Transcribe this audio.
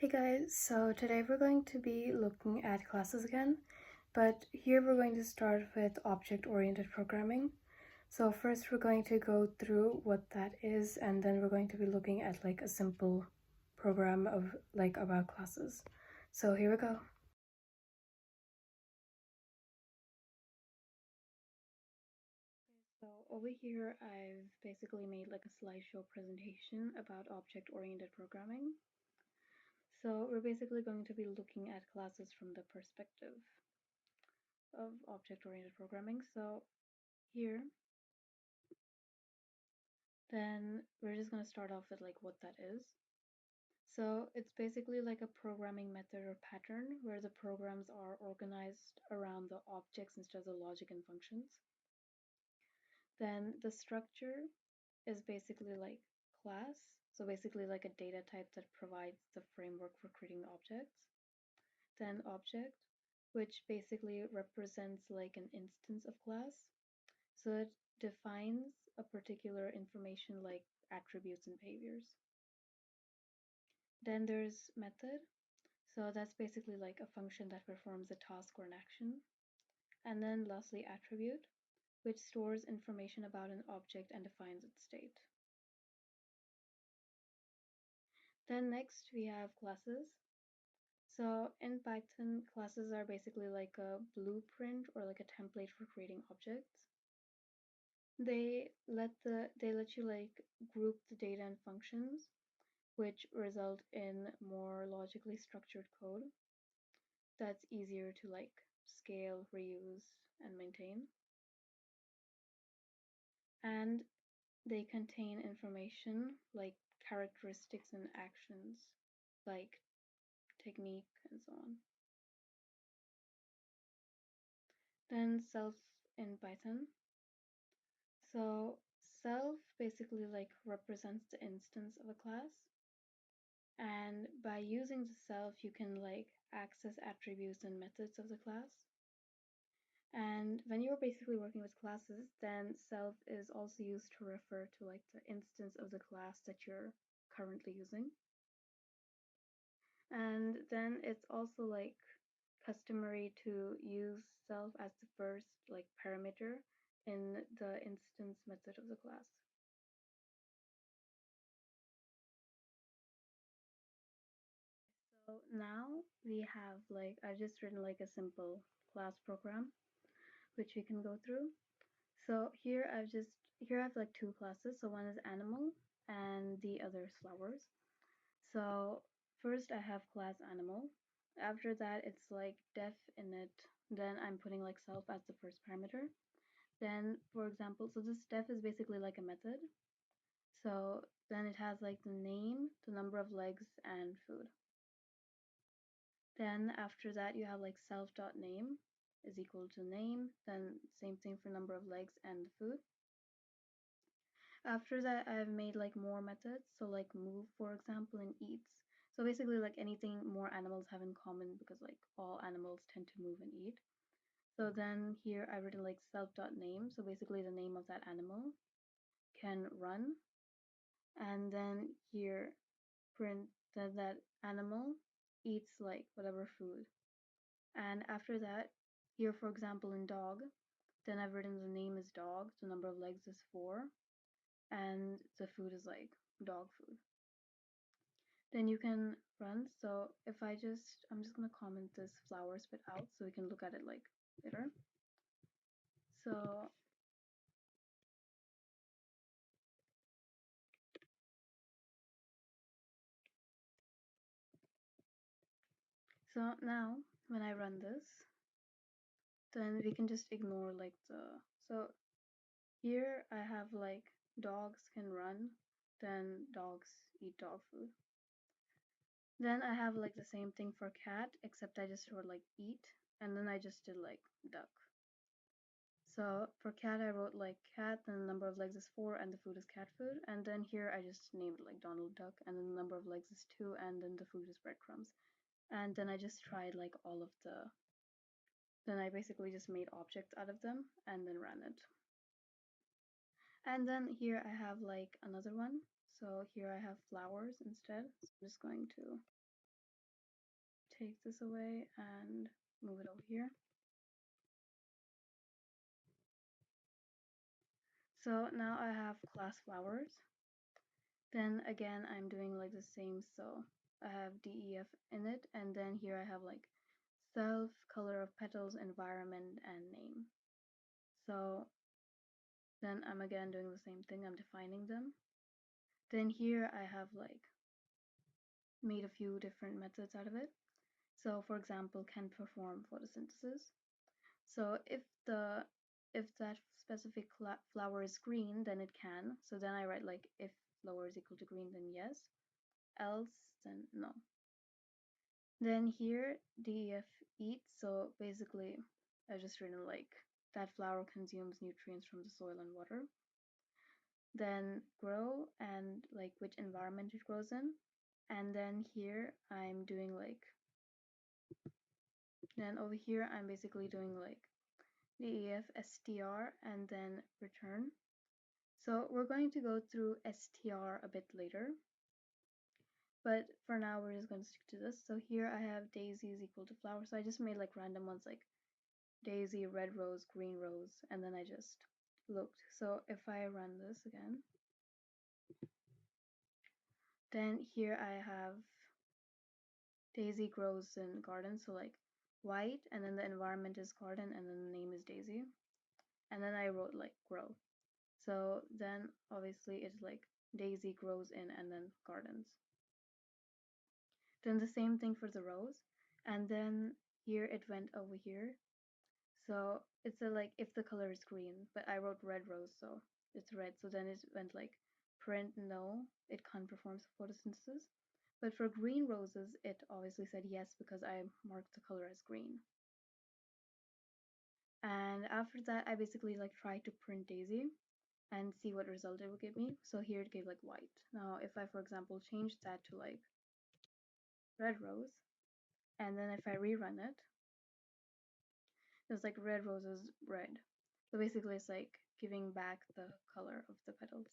Hey guys, so today we're going to be looking at classes again, but here we're going to start with object-oriented programming. So first we're going to go through what that is, and then we're going to be looking at like a simple program of like about classes. So here we go. So over here I've basically made like a slideshow presentation about object-oriented programming. So we're basically going to be looking at classes from the perspective of object-oriented programming. So here, then we're just going to start off with like what that is. So it's basically like a programming method or pattern where the programs are organized around the objects instead of the logic and functions. Then the structure is basically like class, so basically like a data type that provides the framework for creating objects. Then object, which basically represents like an instance of class. So it defines a particular information like attributes and behaviors. Then there's method. So that's basically like a function that performs a task or an action. And then lastly, attribute, which stores information about an object and defines its state. Then next we have classes. So in Python, classes are basically like a blueprint or like a template for creating objects. They let you like group the data and functions, which result in more logically structured code that's easier to like scale, reuse, and maintain. And they contain information like characteristics and actions, like technique and so on. Then self in Python. So self basically like represents the instance of a class. And by using the self, you can like access attributes and methods of the class. And when you're basically working with classes, then self is also used to refer to like the instance of the class that you're currently using. And then it's also like customary to use self as the first like parameter in the instance method of the class. So now we have like, I've just written like a simple class program, which we can go through. So here I have like two classes. So one is animal and the other is flowers. So first I have class animal. After that it's like def init. Then I'm putting like self as the first parameter. Then for example, so this def is basically like a method. So then it has like the name, the number of legs, and food. Then after that you have like self.name is equal to name. Then same thing for number of legs and the food. After that, I've made like more methods. So like move, for example, and eats. So basically like anything more animals have in common because like all animals tend to move and eat. So then here I've written like self.name. So basically the name of that animal can run. And then here print that animal eats like whatever food. And after that, here for example in dog, then I've written the name is dog, the number of legs is 4, and the food is like dog food. Then you can run. So if I'm just gonna comment this flowers bit out so we can look at it like later. So so now when I run this, then we can just ignore like so here I have like dogs can run, then dogs eat dog food. Then I have like the same thing for cat, except I just wrote like eat, and then I just did like duck. So for cat, I wrote like cat, and the number of legs is 4, and the food is cat food. And then here I just named like Donald Duck, and then the number of legs is 2, and then the food is breadcrumbs. And then I just tried like all of then I basically just made objects out of them and then ran it. And then here I have like another one. So here I have flowers instead. So I'm just going to take this away and move it over here. So now I have class flowers. Then again, I'm doing like the same. So I have DEF in it, and then here I have like self, color of petals, environment, and name. So then I'm again doing the same thing. I'm defining them. Then here I have like made a few different methods out of it. So for example, can perform photosynthesis. So if that specific flower is green, then it can. So then I write like if flower is equal to green, then yes. Else, then no. Then here DEF eats. So basically, I've just written like that flower consumes nutrients from the soil and water. Then grow and like which environment it grows in. And then here I'm doing like, then over here I'm basically doing like DEF str and then return. So we're going to go through str a bit later, but for now we're just going to stick to this. So here I have daisy is equal to flower. So I just made like random ones like daisy, red rose, green rose, and then I just looked. So if I run this again, then here I have daisy grows in garden, so like white, and then the environment is garden, and then the name is daisy. And then I wrote like grow. So then obviously it's like daisy grows in and then gardens. Then the same thing for the rose. And then here it went over here. So it's a like if the color is green, but I wrote red rose, so it's red. So then it went like print no, it can't perform photosynthesis. But for green roses, it obviously said yes because I marked the color as green. And after that, I basically like tried to print daisy and see what result it would give me. So here it gave like white. Now if I, for example, change that to like red rose, and then if I rerun it, it's like red rose is red. So basically it's like giving back the color of the petals.